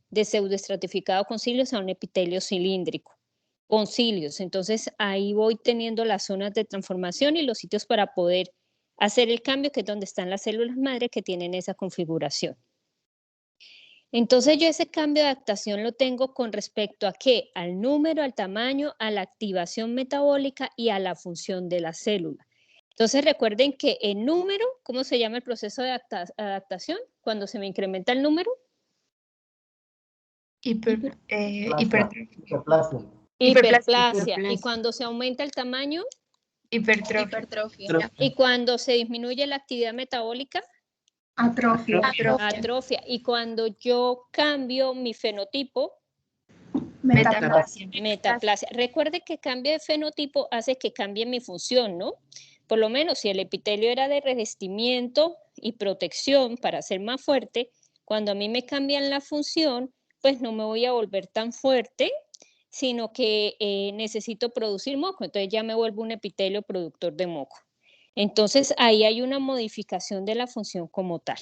de pseudoestratificado con cilios a un epitelio cilíndrico con cilios. Entonces ahí voy teniendo las zonas de transformación y los sitios para poder hacer el cambio, que es donde están las células madre que tienen esa configuración. Entonces yo ese cambio de adaptación lo tengo con respecto a qué, al número, al tamaño, a la activación metabólica y a la función de la célula. Entonces recuerden que el número, ¿cómo se llama el proceso de adaptación? Cuando se me incrementa el número. Hipertrofia. Hiperplasia. Y cuando se aumenta el tamaño. Hipertrofia. Y cuando se disminuye la actividad metabólica. Atrofia. Y cuando yo cambio mi fenotipo. Metaplasia. Recuerde que cambio de fenotipo hace que cambie mi función, ¿no? Por lo menos si el epitelio era de revestimiento y protección para ser más fuerte, cuando a mí me cambian la función, pues no me voy a volver tan fuerte, sino que necesito producir moco. Entonces ya me vuelvo un epitelio productor de moco. Entonces ahí hay una modificación de la función como tal.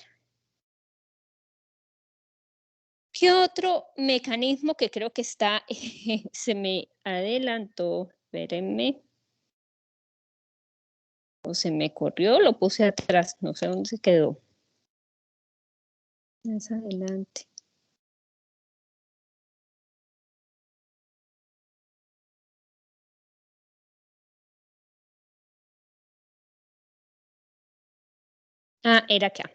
¿Qué otro mecanismo que creo que está, se me adelantó, espérenme, o se me corrió, lo puse atrás, no sé dónde se quedó. Más adelante. Ah, era acá.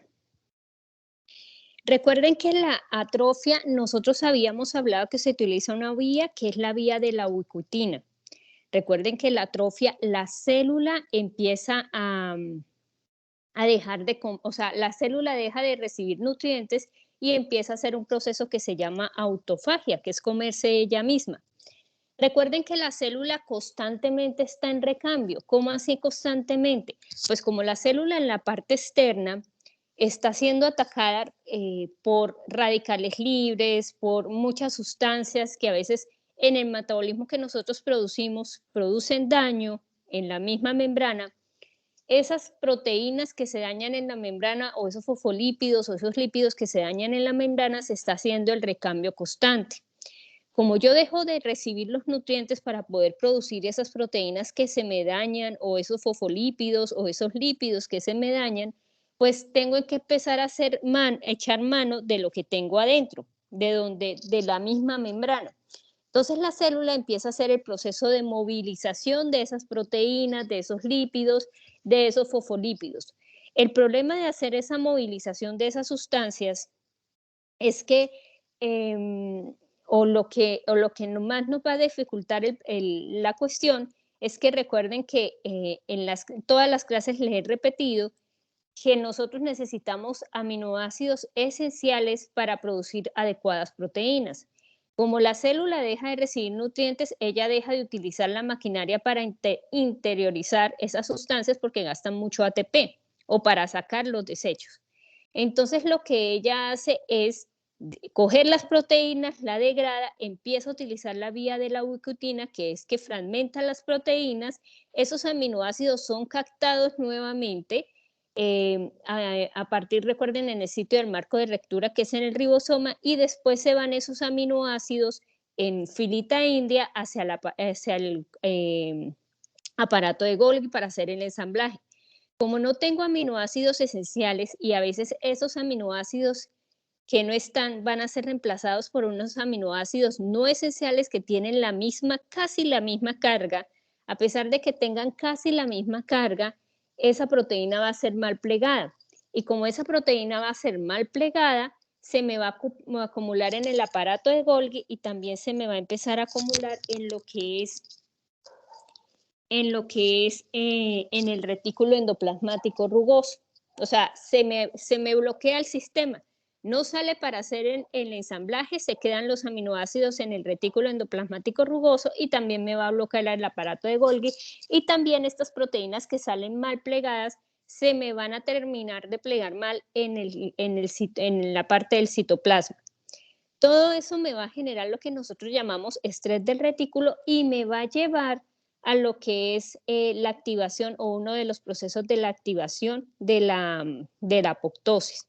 Recuerden que la atrofia, nosotros habíamos hablado que se utiliza una vía que es la vía de la ubiquitina. Recuerden que la atrofia, la célula empieza a dejar de, o sea, la célula deja de recibir nutrientes y empieza a hacer un proceso que se llama autofagia, que es comerse ella misma. Recuerden que la célula constantemente está en recambio. ¿Cómo así constantemente? Pues como la célula en la parte externa está siendo atacada por radicales libres, por muchas sustancias que a veces en el metabolismo que nosotros producimos producen daño en la misma membrana. Esas proteínas que se dañan en la membrana o esos fosfolípidos o esos lípidos que se dañan en la membrana, se está haciendo el recambio constante. Como yo dejo de recibir los nutrientes para poder producir esas proteínas que se me dañan o esos fosfolípidos o esos lípidos que se me dañan, pues tengo que empezar a echar mano de lo que tengo adentro, de la misma membrana. Entonces la célula empieza a hacer el proceso de movilización de esas proteínas, de esos lípidos, de esos fosfolípidos. El problema de hacer esa movilización de esas sustancias es que lo que más nos va a dificultar la cuestión es que recuerden que en todas las clases les he repetido que nosotros necesitamos aminoácidos esenciales para producir adecuadas proteínas. Como la célula deja de recibir nutrientes, ella deja de utilizar la maquinaria para interiorizar esas sustancias porque gastan mucho ATP o para sacar los desechos. Entonces lo que ella hace es coger las proteínas, la degrada, empieza a utilizar la vía de la ubiquitina, que es que fragmenta las proteínas, esos aminoácidos son captados nuevamente a partir, recuerden, en el sitio del marco de lectura que es en el ribosoma, y después se van esos aminoácidos en filita india hacia el aparato de Golgi para hacer el ensamblaje. Como no tengo aminoácidos esenciales y a veces esos aminoácidos que no están van a ser reemplazados por unos aminoácidos no esenciales que tienen casi la misma carga, a pesar de que tengan casi la misma carga, esa proteína va a ser mal plegada. Y como esa proteína va a ser mal plegada, se me va a acumular en el aparato de Golgi y también se me va a empezar a acumular en lo que es en el retículo endoplasmático rugoso. O sea, se me bloquea el sistema. No sale para hacer el ensamblaje, se quedan los aminoácidos en el retículo endoplasmático rugoso y también me va a bloquear el aparato de Golgi, y también estas proteínas que salen mal plegadas se me van a terminar de plegar mal en la parte del citoplasma. Todo eso me va a generar lo que nosotros llamamos estrés del retículo y me va a llevar a lo que es la activación o uno de los procesos de la activación de la apoptosis.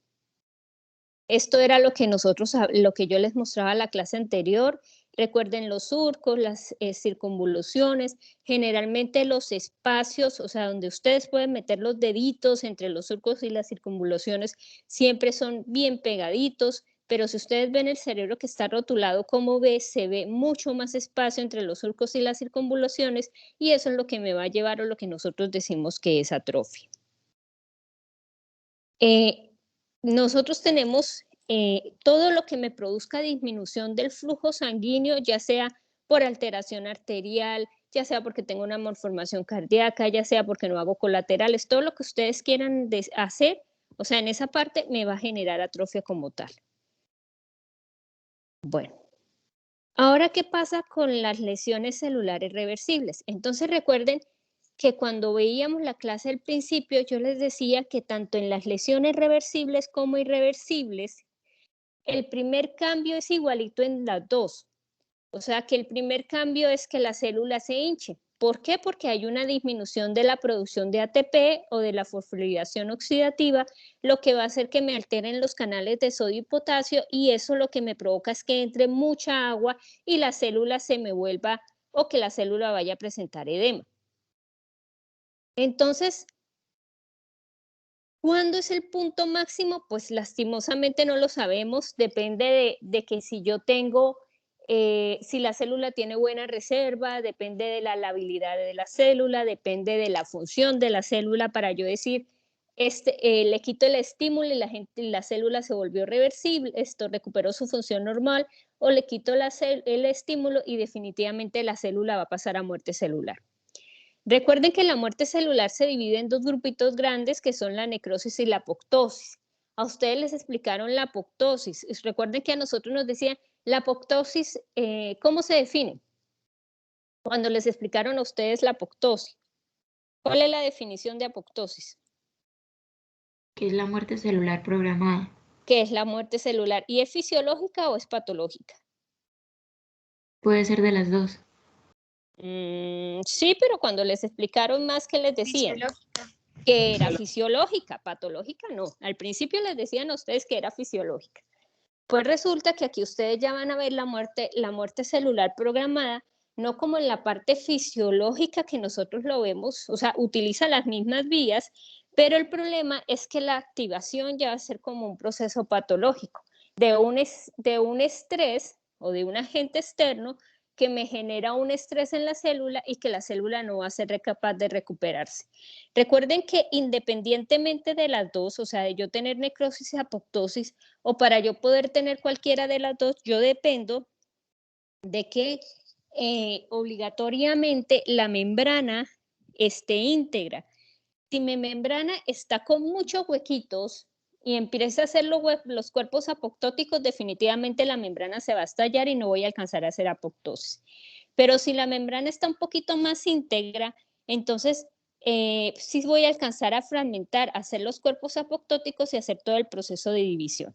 Esto era lo que yo les mostraba en la clase anterior. Recuerden los surcos, las circunvoluciones, generalmente los espacios, o sea, donde ustedes pueden meter los deditos entre los surcos y las circunvoluciones, siempre son bien pegaditos, pero si ustedes ven el cerebro que está rotulado como B, se ve mucho más espacio entre los surcos y las circunvoluciones, y eso es lo que me va a llevar a lo que nosotros decimos que es atrofia. Nosotros tenemos todo lo que me produzca disminución del flujo sanguíneo, ya sea por alteración arterial, ya sea porque tengo una malformación cardíaca, ya sea porque no hago colaterales, todo lo que ustedes quieran hacer, o sea, en esa parte me va a generar atrofia como tal. Bueno, ahora, ¿qué pasa con las lesiones celulares reversibles? Entonces recuerden que cuando veíamos la clase al principio, yo les decía que tanto en las lesiones reversibles como irreversibles, el primer cambio es igualito en las dos. O sea que el primer cambio es que la célula se hinche. ¿Por qué? Porque hay una disminución de la producción de ATP o de la fosforilación oxidativa, lo que va a hacer que me alteren los canales de sodio y potasio, y eso lo que me provoca es que entre mucha agua y la célula se me vuelva, o que la célula vaya a presentar edema. Entonces, ¿cuándo es el punto máximo? Pues lastimosamente no lo sabemos, depende de que si yo tengo, si la célula tiene buena reserva, depende de la labilidad de la célula, depende de la función de la célula para yo decir, le quito el estímulo y la célula se volvió reversible, esto recuperó su función normal, o le quito el estímulo y definitivamente la célula va a pasar a muerte celular. Recuerden que la muerte celular se divide en dos grupitos grandes que son la necrosis y la apoptosis. A ustedes les explicaron la apoptosis. Recuerden que a nosotros nos decían la apoptosis, ¿cómo se define? Cuando les explicaron a ustedes la apoptosis. ¿Cuál es la definición de apoptosis? Que es la muerte celular programada. ¿Qué es la muerte celular? ¿Y es fisiológica o es patológica? Puede ser de las dos. Sí, pero cuando les explicaron más, ¿qué les decían? Fisiológica. Que era fisiológica, patológica no. Al principio les decían a ustedes que era fisiológica. Pues resulta que aquí ustedes ya van a ver la muerte celular programada, no como en la parte fisiológica que nosotros lo vemos, o sea, utiliza las mismas vías, pero el problema es que la activación ya va a ser como un proceso patológico de un estrés o de un agente externo que me genera un estrés en la célula y que la célula no va a ser capaz de recuperarse. Recuerden que independientemente de las dos, o sea, de yo tener necrosis y apoptosis, o para yo poder tener cualquiera de las dos, yo dependo de que obligatoriamente la membrana esté íntegra. Si mi membrana está con muchos huequitos y empieza a hacer los cuerpos apoptóticos, definitivamente la membrana se va a estallar y no voy a alcanzar a hacer apoptosis. Pero si la membrana está un poquito más íntegra, entonces sí voy a alcanzar a fragmentar, a hacer los cuerpos apoptóticos y hacer todo el proceso de división.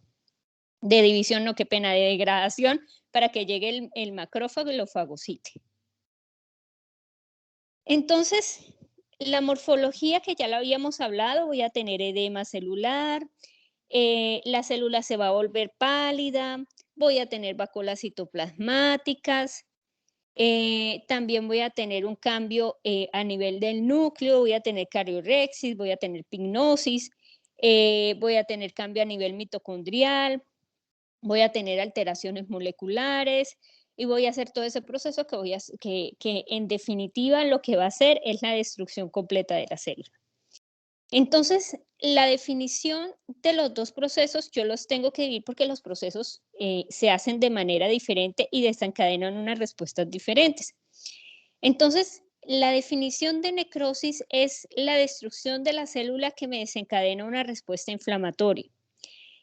De división, no, qué pena, de degradación, para que llegue el macrófago y lo fagocite. Entonces, la morfología que ya lo habíamos hablado, voy a tener edema celular, la célula se va a volver pálida, voy a tener vacuolas citoplasmáticas, también voy a tener un cambio a nivel del núcleo, voy a tener cariorexis, voy a tener pignosis, voy a tener cambio a nivel mitocondrial, voy a tener alteraciones moleculares y voy a hacer todo ese proceso que en definitiva lo que va a hacer es la destrucción completa de la célula. Entonces, la definición de los dos procesos yo los tengo que dividir porque los procesos se hacen de manera diferente y desencadenan unas respuestas diferentes. Entonces, la definición de necrosis es la destrucción de la célula que me desencadena una respuesta inflamatoria.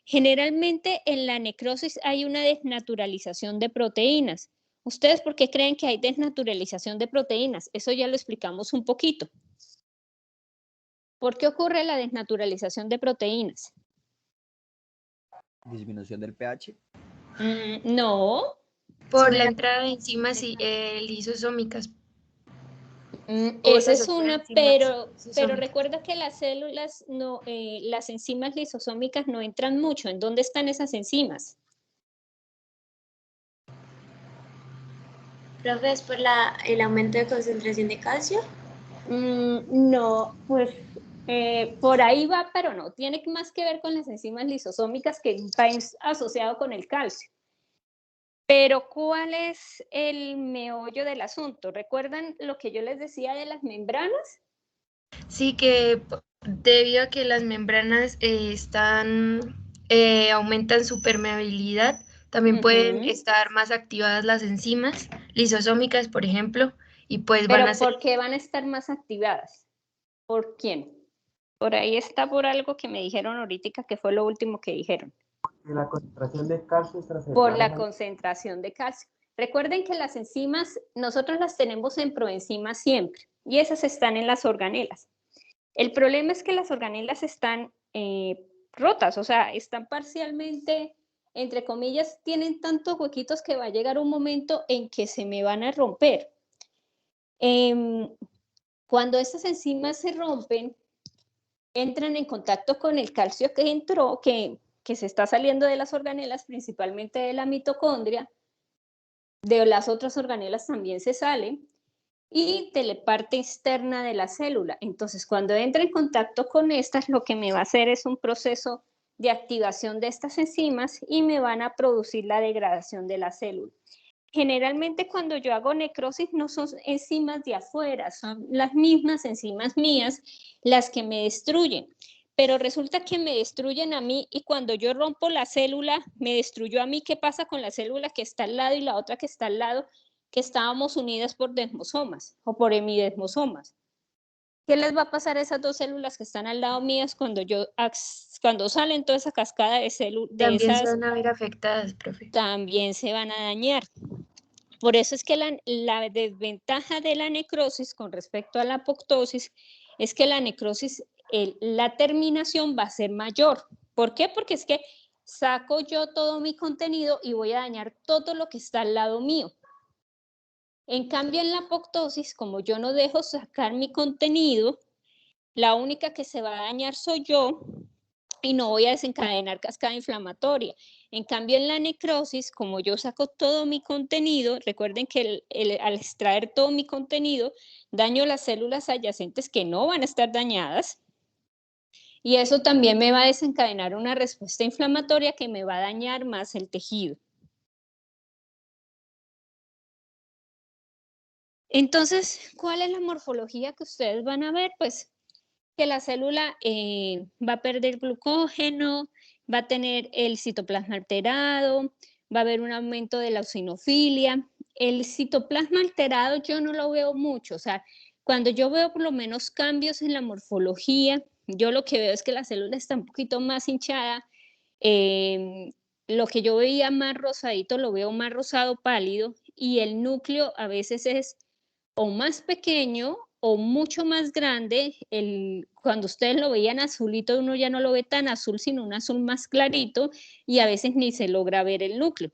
Generalmente en la necrosis hay una desnaturalización de proteínas. ¿Ustedes por qué creen que hay desnaturalización de proteínas? Eso ya lo explicamos un poquito. ¿Por qué ocurre la desnaturalización de proteínas? Disminución del pH. No. Por la entrada de enzimas lisosómicas. O Esa las es otras una, enzimas pero lisosómicas. recuerda que las células, no, las enzimas lisosómicas no entran mucho. ¿En dónde están esas enzimas? Profe, ¿es por el aumento de concentración de calcio? No, pues por ahí va, pero no. Tiene más que ver con las enzimas lisosómicas que va asociado con el calcio. Pero ¿cuál es el meollo del asunto? ¿Recuerdan lo que yo les decía de las membranas? Sí, que debido a que las membranas aumentan su permeabilidad, también pueden Ujú. estar más activadas las enzimas lisosómicas, por ejemplo, y pues van a Pero ser. ¿por qué van a estar más activadas? ¿Por quién? Por ahí está por algo que me dijeron ahorita, que fue lo último que dijeron. La concentración de calcio Por extracelular es la mayor. concentración de calcio. Recuerden que las enzimas, nosotros las tenemos en proenzimas siempre, y esas están en las organelas. El problema es que las organelas están rotas, o sea, están parcialmente, entre comillas, tienen tantos huequitos que va a llegar un momento en que se me van a romper. Cuando estas enzimas se rompen, entran en contacto con el calcio que entró, que se está saliendo de las organelas, principalmente de la mitocondria, de las otras organelas también se sale, y de la parte externa de la célula. Entonces, cuando entra en contacto con estas, lo que me va a hacer es un proceso de activación de estas enzimas y me van a producir la degradación de la célula. Generalmente cuando yo hago necrosis no son enzimas de afuera, son las mismas enzimas mías las que me destruyen. Pero resulta que me destruyen a mí y cuando yo rompo la célula, me destruyó a mí. ¿Qué pasa con la célula que está al lado y la otra que está al lado? Que estábamos unidas por desmosomas o por hemidesmosomas. ¿Qué les va a pasar a esas dos células que están al lado mías cuando salen toda esa cascada de células, de También se esas, van a ver afectadas, profe. también se van a dañar? Por eso es que la desventaja de la necrosis con respecto a la apoptosis es que la necrosis, la terminación va a ser mayor. ¿Por qué? Porque es que saco yo todo mi contenido y voy a dañar todo lo que está al lado mío. En cambio, en la apoptosis, como yo no dejo sacar mi contenido, la única que se va a dañar soy yo y no voy a desencadenar cascada inflamatoria. En cambio, en la necrosis, como yo saco todo mi contenido, recuerden que al extraer todo mi contenido, daño las células adyacentes que no van a estar dañadas y eso también me va a desencadenar una respuesta inflamatoria que me va a dañar más el tejido. Entonces, ¿cuál es la morfología que ustedes van a ver? Pues que la célula va a perder glucógeno, va a tener el citoplasma alterado, va a haber un aumento de la eosinofilia. El citoplasma alterado yo no lo veo mucho, o sea, cuando yo veo por lo menos cambios en la morfología, yo lo que veo es que la célula está un poquito más hinchada, eh, lo que yo veía más rosadito lo veo más rosado pálido y el núcleo a veces es o más pequeño o mucho más grande. Cuando ustedes lo veían azulito, uno ya no lo ve tan azul, sino un azul más clarito y a veces ni se logra ver el núcleo.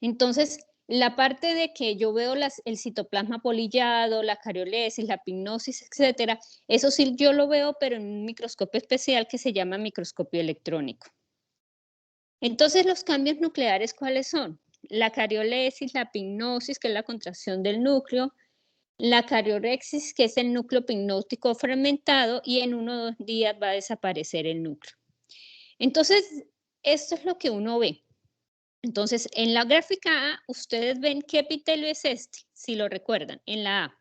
Entonces, la parte de que yo veo el citoplasma polillado, la cariolesis, la pignosis, etcétera, eso sí yo lo veo, pero en un microscopio especial que se llama microscopio electrónico. Entonces, los cambios nucleares, ¿cuáles son? La cariolesis, la pignosis, que es la contracción del núcleo, la cariorexis, que es el núcleo pignóstico fragmentado, y en 1 o 2 días va a desaparecer el núcleo. Entonces, esto es lo que uno ve. Entonces, en la gráfica A, ustedes ven qué epitelio es este, si lo recuerdan, en la A.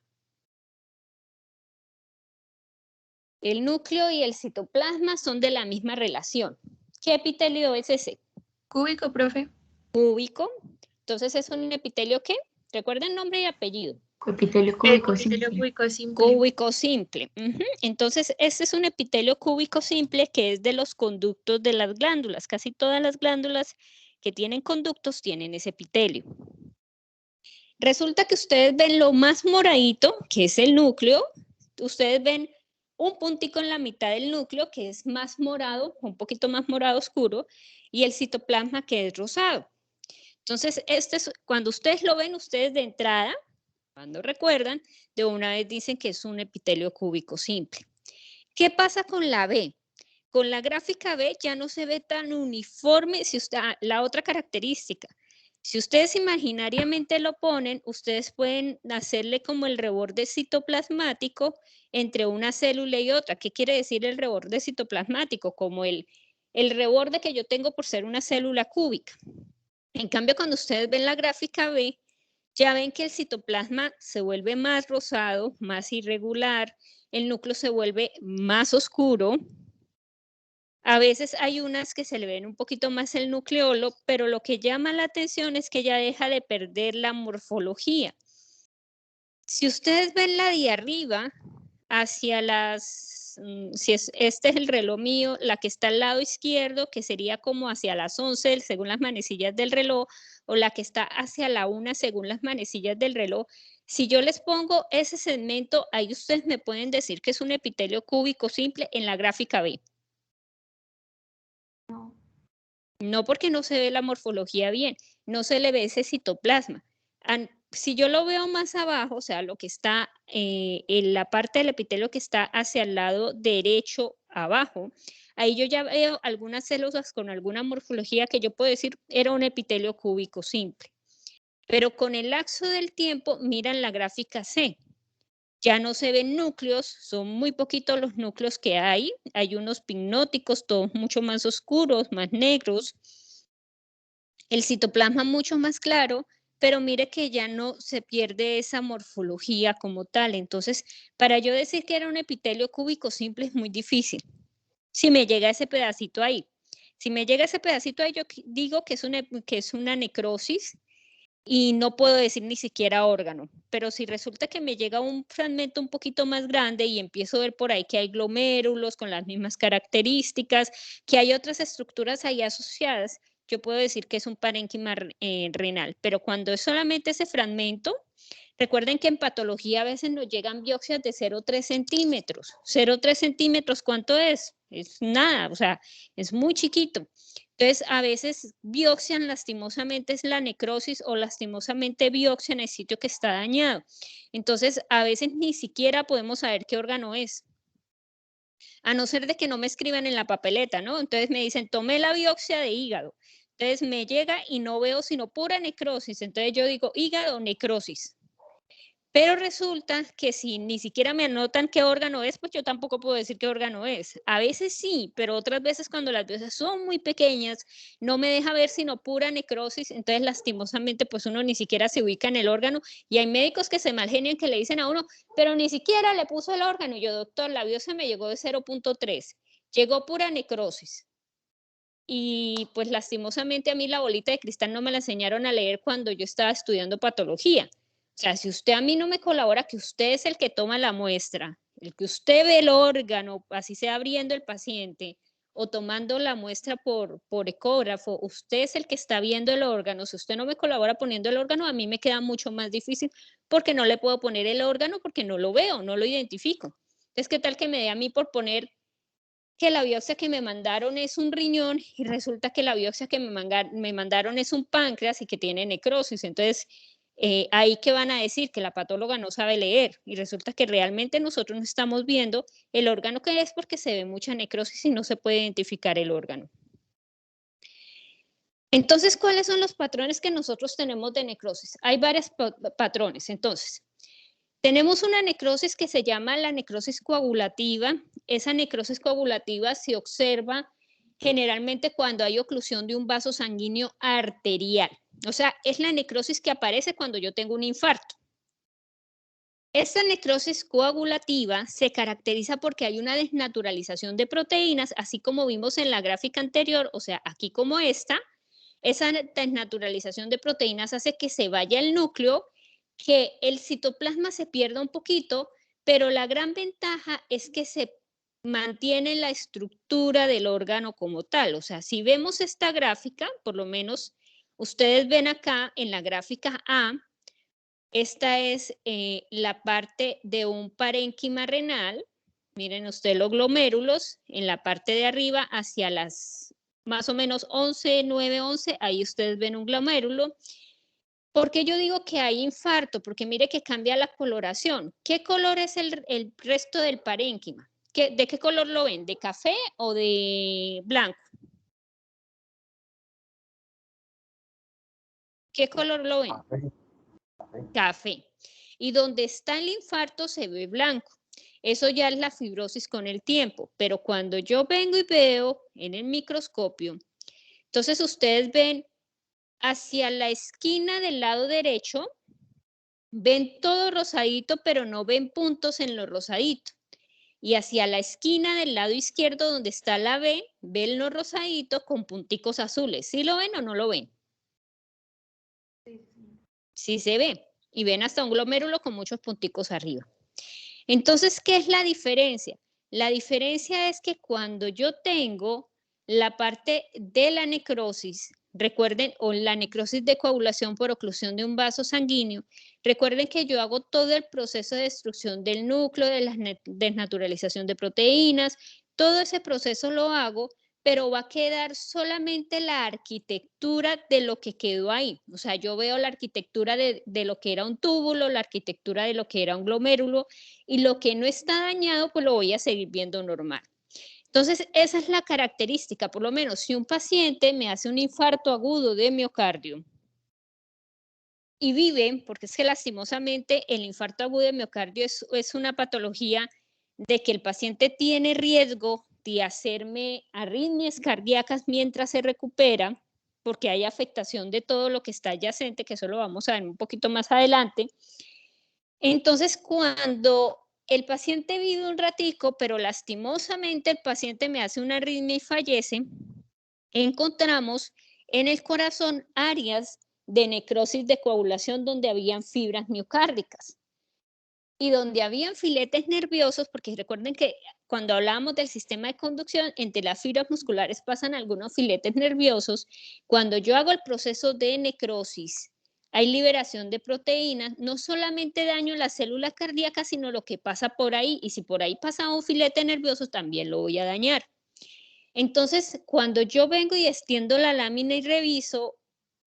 El núcleo y el citoplasma son de la misma relación. ¿Qué epitelio es ese? Cúbico, profe. Cúbico. Entonces, ¿es un epitelio qué? Recuerden nombre y apellido. Epitelio cúbico simple. Epitelio cúbico simple. Cúbico simple. Entonces, este es un epitelio cúbico simple que es de los conductos de las glándulas. Casi todas las glándulas que tienen conductos tienen ese epitelio. Resulta que ustedes ven lo más moradito, que es el núcleo. Ustedes ven un puntico en la mitad del núcleo, que es más morado, un poquito más morado oscuro, y el citoplasma, que es rosado. Entonces, cuando ustedes lo ven, ustedes de entrada, Cuando recuerdan, de una vez dicen que es un epitelio cúbico simple. ¿Qué pasa con la B? Con la gráfica B ya no se ve tan uniforme. La otra característica, si ustedes imaginariamente lo ponen, ustedes pueden hacerle como el reborde citoplasmático entre una célula y otra. ¿Qué quiere decir el reborde citoplasmático? Como el reborde que yo tengo por ser una célula cúbica. En cambio, cuando ustedes ven la gráfica B, ya ven que el citoplasma se vuelve más rosado, más irregular, el núcleo se vuelve más oscuro. A veces hay unas que se le ven un poquito más el nucleolo, pero lo que llama la atención es que ya deja de perder la morfología. Si ustedes ven la de arriba, hacia este es el reloj mío, la que está al lado izquierdo, que sería como hacia las 11 según las manecillas del reloj, o la que está hacia la 1 según las manecillas del reloj. Si yo les pongo ese segmento, ahí ustedes me pueden decir que es un epitelio cúbico simple en la gráfica B. No, porque no se ve la morfología bien, no se le ve ese citoplasma. Si yo lo veo más abajo, o sea, lo que está en la parte del epitelio que está hacia el lado derecho abajo, ahí yo ya veo algunas células con alguna morfología que yo puedo decir era un epitelio cúbico simple. Pero con el lapso del tiempo, miran la gráfica C. Ya no se ven núcleos, son muy poquitos los núcleos que hay unos pignóticos, todos mucho más oscuros, más negros, el citoplasma mucho más claro, pero mire que ya no se pierde esa morfología como tal. Entonces, para yo decir que era un epitelio cúbico simple es muy difícil. Si me llega ese pedacito ahí. Si me llega ese pedacito ahí, yo digo que es una necrosis y no puedo decir ni siquiera órgano, pero si resulta que me llega un fragmento un poquito más grande y empiezo a ver por ahí que hay glomérulos con las mismas características, que hay otras estructuras ahí asociadas, yo puedo decir que es un parénquima renal, pero cuando es solamente ese fragmento, recuerden que en patología a veces nos llegan biopsias de 0,3 centímetros. 0,3 centímetros, ¿cuánto es? Es nada, o sea, es muy chiquito. Entonces, a veces biopsian lastimosamente es la necrosis o lastimosamente biopsian el sitio que está dañado. Entonces, a veces ni siquiera podemos saber qué órgano es. A no ser de que no me escriban en la papeleta, ¿no? Entonces me dicen, tomé la biopsia de hígado. Entonces me llega y no veo sino pura necrosis. Entonces yo digo, hígado, necrosis. Pero resulta que si ni siquiera me anotan qué órgano es, pues yo tampoco puedo decir qué órgano es. A veces sí, pero otras veces cuando las biopsias son muy pequeñas, no me deja ver sino pura necrosis, entonces lastimosamente pues uno ni siquiera se ubica en el órgano y hay médicos que se malgenian que le dicen a uno, pero ni siquiera le puso el órgano. Y yo, doctor, la biopsia me llegó de 0,3, llegó pura necrosis. Y pues lastimosamente a mí la bolita de cristal no me la enseñaron a leer cuando yo estaba estudiando patología. O sea, si usted a mí no me colabora, que usted es el que toma la muestra, el que usted ve el órgano, así sea abriendo el paciente o tomando la muestra por ecógrafo, usted es el que está viendo el órgano. Si usted no me colabora poniendo el órgano, a mí me queda mucho más difícil porque no le puedo poner el órgano porque no lo veo, no lo identifico. Entonces, ¿qué tal que me dé a mí por poner que la biopsia que me mandaron es un riñón y resulta que la biopsia que me mandaron es un páncreas y que tiene necrosis? Entonces, ahí que van a decir que la patóloga no sabe leer y resulta que realmente nosotros no estamos viendo el órgano que es porque se ve mucha necrosis y no se puede identificar el órgano. Entonces, ¿cuáles son los patrones que nosotros tenemos de necrosis? Hay varios patrones. Entonces, tenemos una necrosis que se llama la necrosis coagulativa. Esa necrosis coagulativa se observa generalmente cuando hay oclusión de un vaso sanguíneo arterial. O sea, es la necrosis que aparece cuando yo tengo un infarto. Esta necrosis coagulativa se caracteriza porque hay una desnaturalización de proteínas, así como vimos en la gráfica anterior, o sea, aquí como esta. Esa desnaturalización de proteínas hace que se vaya el núcleo, que el citoplasma se pierda un poquito, pero la gran ventaja es que se mantiene la estructura del órgano como tal. O sea, si vemos esta gráfica, por lo menos ustedes ven acá en la gráfica A, esta es la parte de un parénquima renal. Miren ustedes los glomérulos en la parte de arriba hacia las más o menos 11, 9, 11, ahí ustedes ven un glomérulo. ¿Por qué yo digo que hay infarto? Porque mire que cambia la coloración. ¿Qué color es el resto del parénquima? ¿De qué color lo ven? ¿De café o de blanco? ¿Qué color lo ven? Café. Y donde está el infarto se ve blanco. Eso ya es la fibrosis con el tiempo. Pero cuando yo vengo y veo en el microscopio, entonces ustedes ven hacia la esquina del lado derecho, ven todo rosadito, pero no ven puntos en lo rosadito. Y hacia la esquina del lado izquierdo, donde está la B, ven lo rosadito con punticos azules. ¿Sí lo ven o no lo ven? Sí se ve. Y ven hasta un glomérulo con muchos punticos arriba. Entonces, ¿qué es la diferencia? La diferencia es que cuando yo tengo la parte de la necrosis, recuerden, o la necrosis de coagulación por oclusión de un vaso sanguíneo, recuerden que yo hago todo el proceso de destrucción del núcleo, de la desnaturalización de proteínas, todo ese proceso lo hago, pero va a quedar solamente la arquitectura de lo que quedó ahí. O sea, yo veo la arquitectura de lo que era un túbulo, la arquitectura de lo que era un glomérulo, y lo que no está dañado, pues lo voy a seguir viendo normal. Entonces, esa es la característica, por lo menos si un paciente me hace un infarto agudo de miocardio y vive, porque es que lastimosamente el infarto agudo de miocardio es una patología de que el paciente tiene riesgo de hacerme arritmias cardíacas mientras se recupera, porque hay afectación de todo lo que está adyacente, que eso lo vamos a ver un poquito más adelante. Entonces, cuando el paciente vive un ratico, pero lastimosamente el paciente me hace una arritmia y fallece, encontramos en el corazón áreas de necrosis de coagulación donde habían fibras miocárdicas y donde habían filetes nerviosos, porque recuerden que cuando hablábamos del sistema de conducción, entre las fibras musculares pasan algunos filetes nerviosos. Cuando yo hago el proceso de necrosis, hay liberación de proteínas, no solamente daño las células cardíacas, sino lo que pasa por ahí, y si por ahí pasa un filete nervioso, también lo voy a dañar. Entonces, cuando yo vengo y extiendo la lámina y reviso,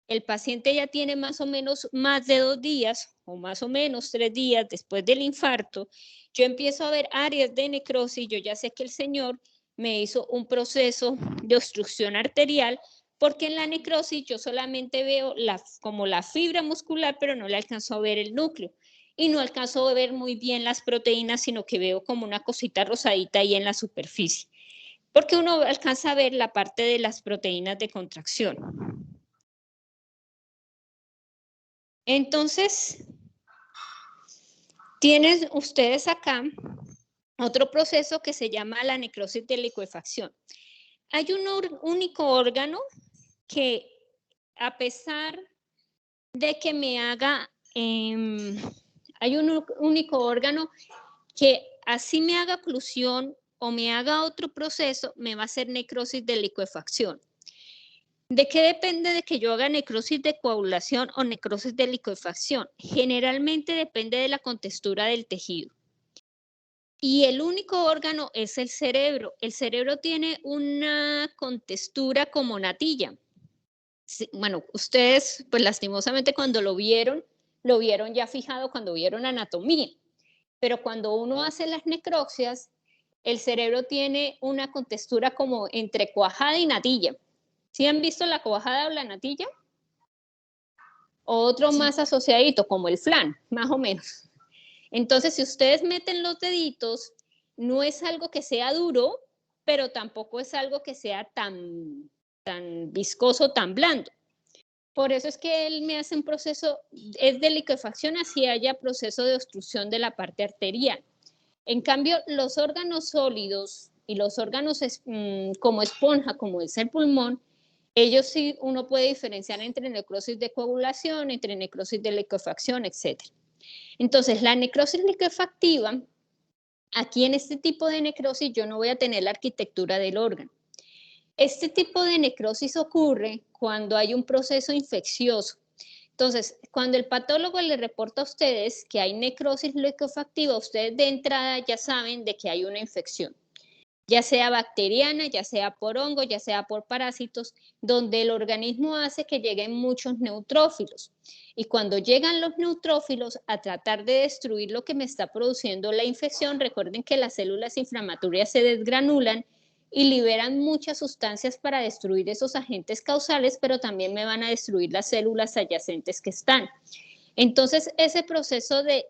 el paciente ya tiene más o menos más de 2 días o más o menos 3 días después del infarto, yo empiezo a ver áreas de necrosis, yo ya sé que el señor me hizo un proceso de obstrucción arterial, porque en la necrosis yo solamente veo como la fibra muscular, pero no le alcanzo a ver el núcleo. Y no alcanzo a ver muy bien las proteínas, sino que veo como una cosita rosadita ahí en la superficie. Porque uno alcanza a ver la parte de las proteínas de contracción. Entonces, tienen ustedes acá otro proceso que se llama la necrosis de licuefacción. Hay un único órgano que, a pesar de que me haga, hay un único órgano que así me haga oclusión o me haga otro proceso, me va a hacer necrosis de licuefacción. ¿De qué depende de que yo haga necrosis de coagulación o necrosis de licuefacción? Generalmente depende de la contextura del tejido. Y el único órgano es el cerebro. El cerebro tiene una contextura como natilla. Sí, bueno, ustedes, pues lastimosamente cuando lo vieron ya fijado cuando vieron anatomía. Pero cuando uno hace las necropsias, el cerebro tiene una contextura como entre cuajada y natilla. ¿Sí han visto la cuajada o la natilla? O otro más asociadito, como el flan, más o menos. Entonces, si ustedes meten los deditos, no es algo que sea duro, pero tampoco es algo que sea tan viscoso, tan blando. Por eso es que él me hace un proceso, es de liquefacción, así haya proceso de obstrucción de la parte arterial. En cambio, los órganos sólidos y los órganos como esponja, como es el pulmón, ellos sí uno puede diferenciar entre necrosis de coagulación, entre necrosis de liquefacción, etc. Entonces, la necrosis liquefactiva, aquí en este tipo de necrosis yo no voy a tener la arquitectura del órgano. Este tipo de necrosis ocurre cuando hay un proceso infeccioso. Entonces, cuando el patólogo le reporta a ustedes que hay necrosis liquefactiva, ustedes de entrada ya saben de que hay una infección. ya sea bacteriana, ya sea por hongo, ya sea por parásitos, donde el organismo hace que lleguen muchos neutrófilos. Y cuando llegan los neutrófilos a tratar de destruir lo que me está produciendo la infección, recuerden que las células inflamatorias se desgranulan y liberan muchas sustancias para destruir esos agentes causales, pero también me van a destruir las células adyacentes que están. Entonces, ese proceso de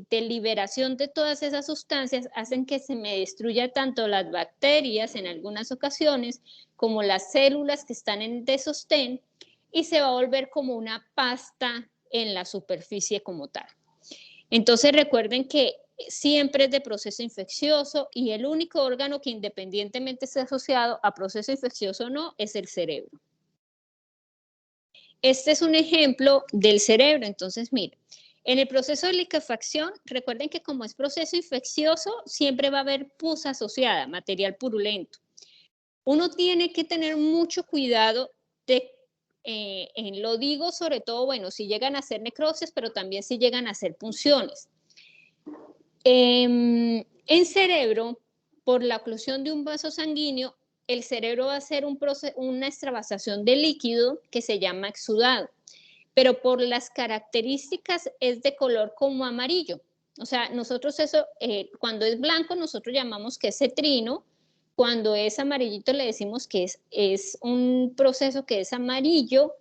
liberación de todas esas sustancias hacen que se me destruya tanto las bacterias en algunas ocasiones como las células que están en desostén y se va a volver como una pasta en la superficie como tal. Entonces, recuerden que siempre es de proceso infeccioso y el único órgano que independientemente esté asociado a proceso infeccioso o no es el cerebro. Este es un ejemplo del cerebro. Entonces, miren, en el proceso de liquefacción, recuerden que como es proceso infeccioso, siempre va a haber pus asociada, material purulento. Uno tiene que tener mucho cuidado lo digo sobre todo, bueno, si llegan a hacer necrosis, pero también si llegan a hacer punciones. En cerebro, por la oclusión de un vaso sanguíneo, el cerebro va a hacer una extravasación de líquido que se llama exudado, pero por las características es de color como amarillo. O sea, nosotros eso, cuando es blanco, nosotros llamamos que es cetrino. Cuando es amarillito, le decimos que es un proceso que es amarillo,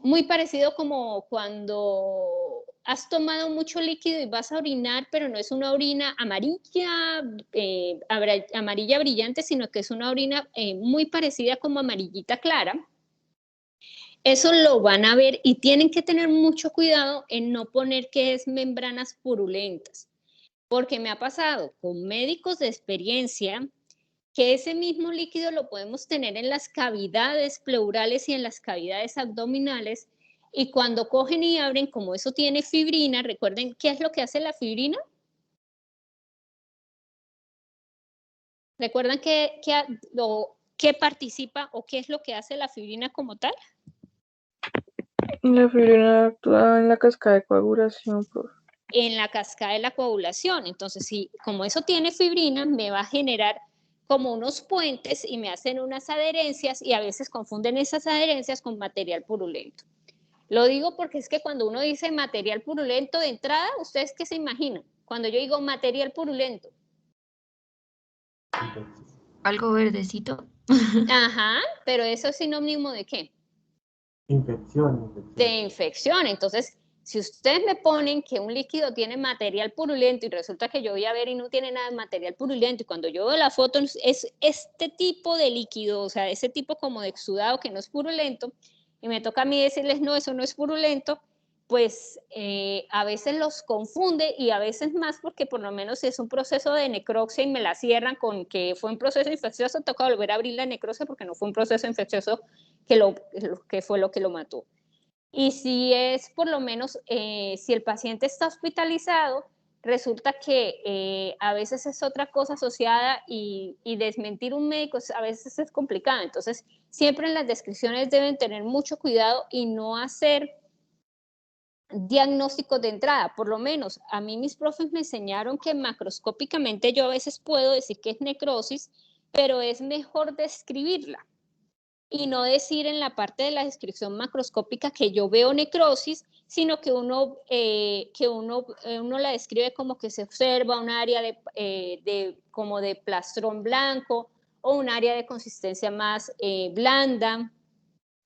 muy parecido como cuando has tomado mucho líquido y vas a orinar, pero no es una orina amarilla, amarilla brillante, sino que es una orina muy parecida como amarillita clara. Eso lo van a ver y tienen que tener mucho cuidado en no poner que es membranas purulentas, porque me ha pasado con médicos de experiencia que ese mismo líquido lo podemos tener en las cavidades pleurales y en las cavidades abdominales, y cuando cogen y abren, como eso tiene fibrina, recuerden, ¿qué es lo que hace la fibrina? ¿Recuerdan qué participa o qué es lo que hace la fibrina como tal? La fibrina actúa en la cascada de coagulación, profe. En la cascada de la coagulación. Entonces, si como eso tiene fibrina, me va a generar como unos puentes y me hacen unas adherencias y a veces confunden esas adherencias con material purulento. Lo digo porque es que cuando uno dice material purulento de entrada, ¿ustedes qué se imaginan? Cuando yo digo material purulento. Algo verdecito. Ajá, pero eso es sinónimo ¿de qué? Infección. De infección. Entonces, si ustedes me ponen que un líquido tiene material purulento y resulta que yo voy a ver y no tiene nada de material purulento, y cuando yo veo la foto es este tipo de líquido, o sea, ese tipo como de exudado que no es purulento, y me toca a mí decirles, no, eso no es purulento, pues a veces los confunde y a veces más porque por lo menos si es un proceso de necropsia y me la cierran con que fue un proceso infeccioso, toca volver a abrir la necropsia porque no fue un proceso infeccioso que fue lo que lo mató. Y si es por lo menos, si el paciente está hospitalizado, resulta que a veces es otra cosa asociada y desmentir un médico a veces es complicado. Entonces, siempre en las descripciones deben tener mucho cuidado y no hacer diagnósticos de entrada. Por lo menos a mí mis profes me enseñaron que macroscópicamente yo a veces puedo decir que es necrosis, pero es mejor describirla y no decir en la parte de la descripción macroscópica que yo veo necrosis, sino que uno la describe como que se observa un área como de plastrón blanco o un área de consistencia más blanda.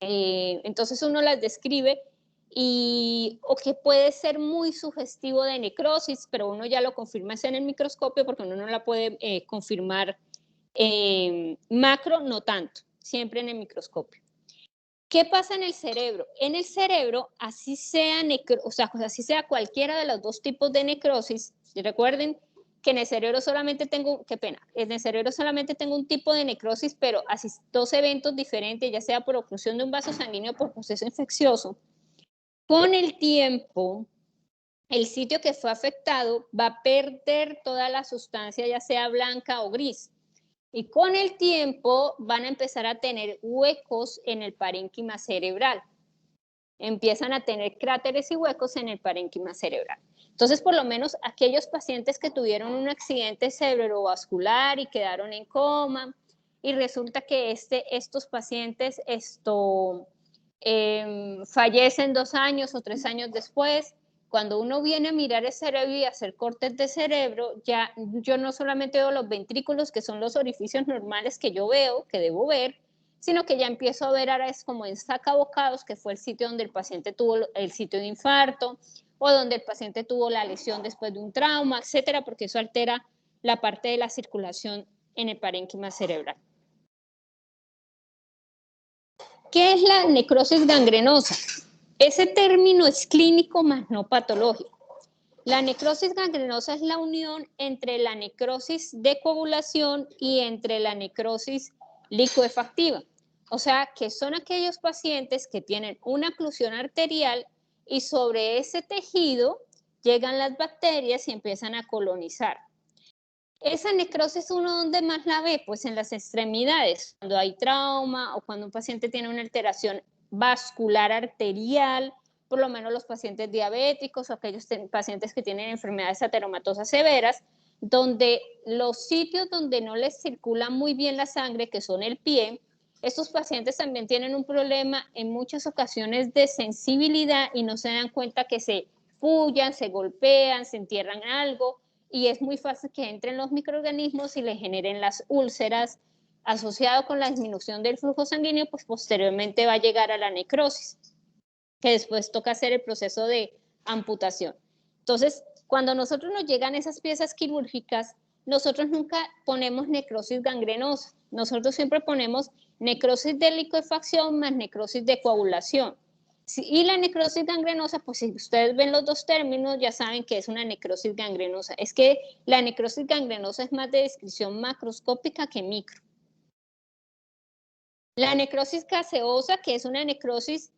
Entonces uno las describe o que puede ser muy sugestivo de necrosis, pero uno ya lo confirma en el microscopio porque uno no la puede confirmar macro, no tanto, siempre en el microscopio. ¿Qué pasa en el cerebro? En el cerebro, así sea cualquiera de los dos tipos de necrosis, recuerden que en el cerebro solamente tengo, en el cerebro solamente tengo un tipo de necrosis, pero así dos eventos diferentes, ya sea por oclusión de un vaso sanguíneo o por proceso infeccioso. Con el tiempo, el sitio que fue afectado va a perder toda la sustancia, ya sea blanca o gris. Y con el tiempo van a empezar a tener huecos en el parénquima cerebral. Empiezan a tener cráteres y huecos en el parénquima cerebral. Entonces, por lo menos aquellos pacientes que tuvieron un accidente cerebrovascular y quedaron en coma, y resulta que estos pacientes fallecen 2 años o 3 años después. Cuando uno viene a mirar el cerebro y hacer cortes de cerebro, ya yo no solamente veo los ventrículos, que son los orificios normales que yo veo, que debo ver, sino que ya empiezo a ver áreas como en sacabocados, que fue el sitio donde el paciente tuvo el sitio de infarto, o donde el paciente tuvo la lesión después de un trauma, etcétera, porque eso altera la parte de la circulación en el parénquima cerebral. ¿Qué es la necrosis gangrenosa? Ese término es clínico más no patológico. La necrosis gangrenosa es la unión entre la necrosis de coagulación y entre la necrosis licuefactiva. O sea, que son aquellos pacientes que tienen una oclusión arterial y sobre ese tejido llegan las bacterias y empiezan a colonizar. Esa necrosis uno ¿dónde más la ve? Pues en las extremidades, cuando hay trauma o cuando un paciente tiene una alteración vascular arterial, por lo menos los pacientes diabéticos o aquellos pacientes que tienen enfermedades ateromatosas severas, donde los sitios donde no les circula muy bien la sangre, que son el pie, estos pacientes también tienen un problema en muchas ocasiones de sensibilidad y no se dan cuenta que se pullan, se golpean, se entierran algo, y es muy fácil que entren los microorganismos y le generen las úlceras. Asociado con la disminución del flujo sanguíneo, pues posteriormente va a llegar a la necrosis, que después toca hacer el proceso de amputación. Entonces, cuando nosotros nos llegan esas piezas quirúrgicas, nosotros nunca ponemos necrosis gangrenosa, nosotros siempre ponemos necrosis de licuefacción más necrosis de coagulación. Y la necrosis gangrenosa, pues si ustedes ven los dos términos, ya saben que es una necrosis gangrenosa. Es que la necrosis gangrenosa es más de descripción macroscópica que micro. La necrosis gaseosa, que es una necrosis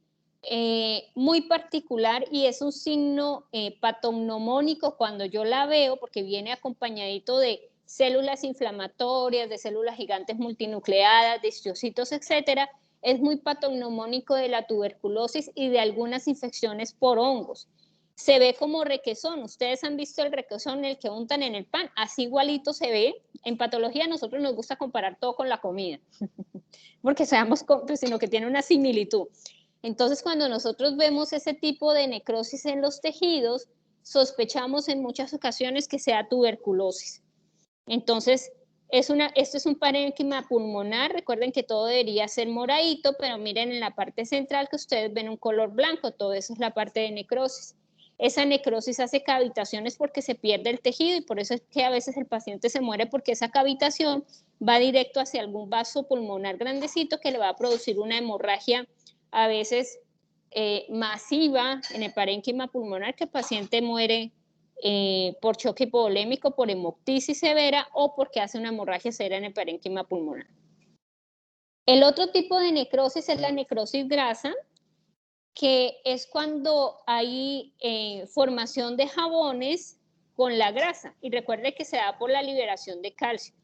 muy particular y es un signo patognomónico cuando yo la veo, porque viene acompañadito de células inflamatorias, de células gigantes multinucleadas, de histocitos, etcétera. Es muy patognomónico de la tuberculosis y de algunas infecciones por hongos. Se ve como requesón. Ustedes han visto el requesón, el que untan en el pan, así igualito se ve. En patología a nosotros nos gusta comparar todo con la comida, porque seamos, sino que tiene una similitud. Entonces, cuando nosotros vemos ese tipo de necrosis en los tejidos, sospechamos en muchas ocasiones que sea tuberculosis. Entonces, esto es un parénquima pulmonar. Recuerden que todo debería ser moradito, pero miren en la parte central que ustedes ven un color blanco, todo eso es la parte de necrosis. Esa necrosis hace cavitaciones porque se pierde el tejido y por eso es que a veces el paciente se muere, porque esa cavitación va directo hacia algún vaso pulmonar grandecito que le va a producir una hemorragia a veces masiva en el parénquima pulmonar, que el paciente muere por choque hipovolémico, por hemoptisis severa o porque hace una hemorragia severa en el parénquima pulmonar. El otro tipo de necrosis es la necrosis grasa, que es cuando hay formación de jabones con la grasa. Y recuerde que se da por la liberación de calcio.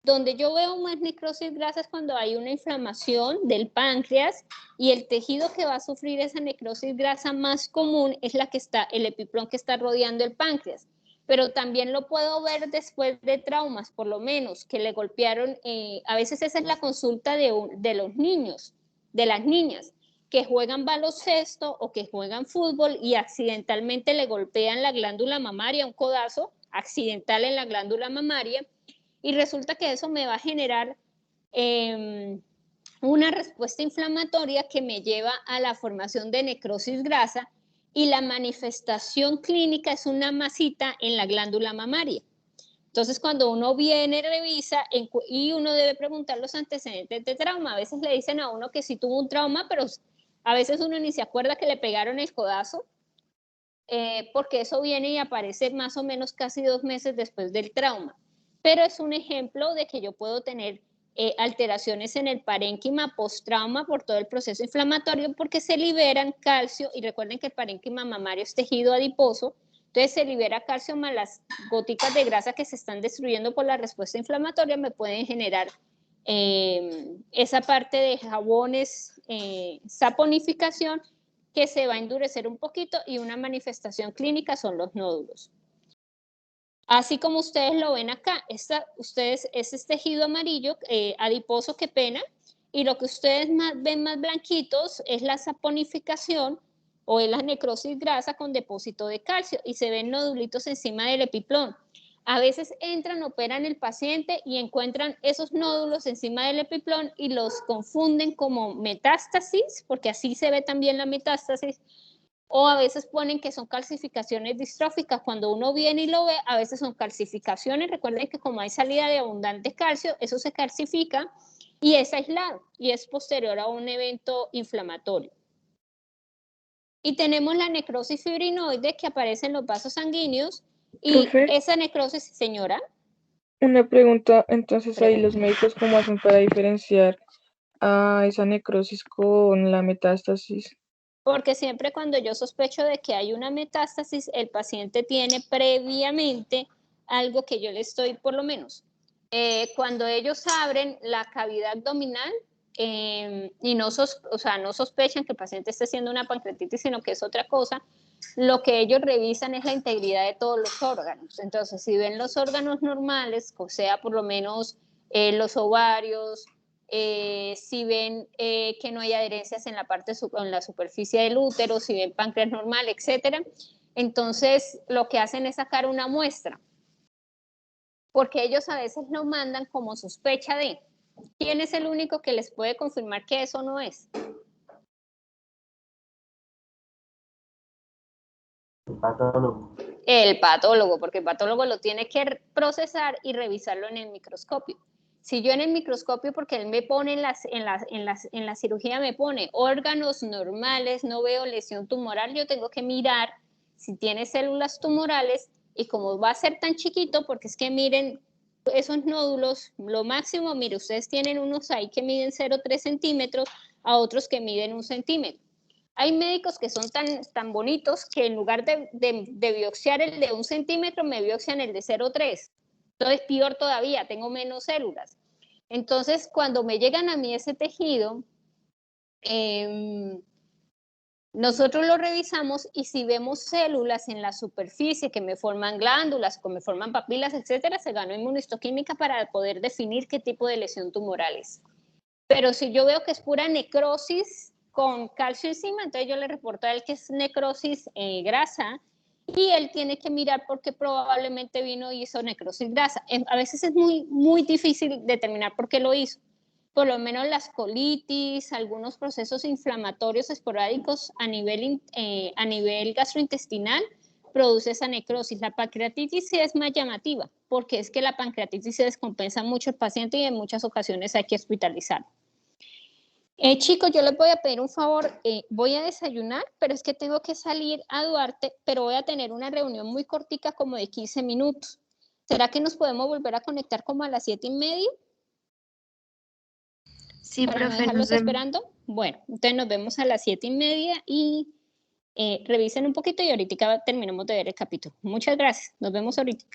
Donde yo veo más necrosis grasa es cuando hay una inflamación del páncreas y el tejido que va a sufrir esa necrosis grasa más común es la que está, el epiplón que está rodeando el páncreas. Pero también lo puedo ver después de traumas, por lo menos, que le golpearon. A veces esa es la consulta de los niños, de las niñas, que juegan baloncesto o que juegan fútbol y accidentalmente le golpean la glándula mamaria, un codazo accidental en la glándula mamaria, y resulta que eso me va a generar una respuesta inflamatoria que me lleva a la formación de necrosis grasa, y la manifestación clínica es una masita en la glándula mamaria. Entonces, cuando uno viene, revisa, y uno debe preguntar los antecedentes de trauma. A veces le dicen a uno que sí tuvo un trauma, pero a veces uno ni se acuerda que le pegaron el codazo, porque eso viene y aparece más o menos casi 2 meses después del trauma. Pero es un ejemplo de que yo puedo tener alteraciones en el parénquima post-trauma por todo el proceso inflamatorio, porque se liberan calcio, y recuerden que el parénquima mamario es tejido adiposo, entonces se libera calcio más las goticas de grasa que se están destruyendo por la respuesta inflamatoria, me pueden generar esa parte de jabones, saponificación, que se va a endurecer un poquito y una manifestación clínica son los nódulos. Así como ustedes lo ven acá, ustedes es este tejido amarillo adiposo, qué pena, y lo que ustedes ven más blanquitos es la saponificación o es la necrosis grasa con depósito de calcio y se ven nodulitos encima del epiplón. A veces entran, operan el paciente y encuentran esos nódulos encima del epiplón y los confunden como metástasis, porque así se ve también la metástasis, o a veces ponen que son calcificaciones distróficas. Cuando uno viene y lo ve, a veces son calcificaciones. Recuerden que como hay salida de abundante calcio, eso se calcifica y es aislado y es posterior a un evento inflamatorio. Y tenemos la necrosis fibrinoide que aparece en los vasos sanguíneos y Profe, esa necrosis, señora. una pregunta, entonces ahí Pregunta. los médicos cómo hacen para diferenciar a esa necrosis con la metástasis. Porque siempre cuando yo sospecho de que hay una metástasis, el paciente tiene previamente algo que yo le estoy, por lo menos, cuando ellos abren la cavidad abdominal y no sospechan que el paciente esté haciendo una pancreatitis, sino que es otra cosa, lo que ellos revisan es la integridad de todos los órganos. Entonces, si ven los órganos normales, o sea, por lo menos los ovarios, si ven que no hay adherencias en la superficie del útero, si ven páncreas normal, etcétera, entonces lo que hacen es sacar una muestra, porque ellos a veces lo mandan como sospecha de. ¿Quién es el único que les puede confirmar que eso no es? El patólogo. El patólogo, porque el patólogo lo tiene que procesar y revisarlo en el microscopio. Si yo en el microscopio, porque él me pone en la cirugía, me pone órganos normales, no veo lesión tumoral, yo tengo que mirar si tiene células tumorales y como va a ser tan chiquito, porque es que miren, esos nódulos, lo máximo, mire, ustedes tienen unos ahí que miden 0,3 centímetros, a otros que miden 1 centímetro. Hay médicos que son tan bonitos que en lugar de biopsiar el de 1 centímetro, me biopsian el de 0,3. Entonces, peor todavía, tengo menos células. Entonces, cuando me llegan a mí ese tejido, nosotros lo revisamos y si vemos células en la superficie que me forman glándulas, que me forman papilas, etcétera, se ganó inmunohistoquímica para poder definir qué tipo de lesión tumoral es. Pero si yo veo que es pura necrosis con calcio encima, entonces yo le reporto a él que es necrosis grasa y él tiene que mirar porque probablemente vino y hizo necrosis grasa. A veces es muy difícil determinar por qué lo hizo. Por lo menos las colitis, algunos procesos inflamatorios esporádicos a nivel gastrointestinal produce esa necrosis. La pancreatitis sí es más llamativa, porque es que la pancreatitis se descompensa mucho el paciente y en muchas ocasiones hay que hospitalizarlo. Chicos, yo les voy a pedir un favor, voy a desayunar, pero es que tengo que salir a Duarte, pero voy a tener una reunión muy cortica como de 15 minutos. ¿Será que nos podemos volver a conectar como a las 7:30? Sí, Para no profe, dejarlos nos vemos. esperando. Bueno, entonces nos vemos a las 7:30 y revisen un poquito y ahorita terminamos de ver el capítulo. Muchas gracias, nos vemos ahorita.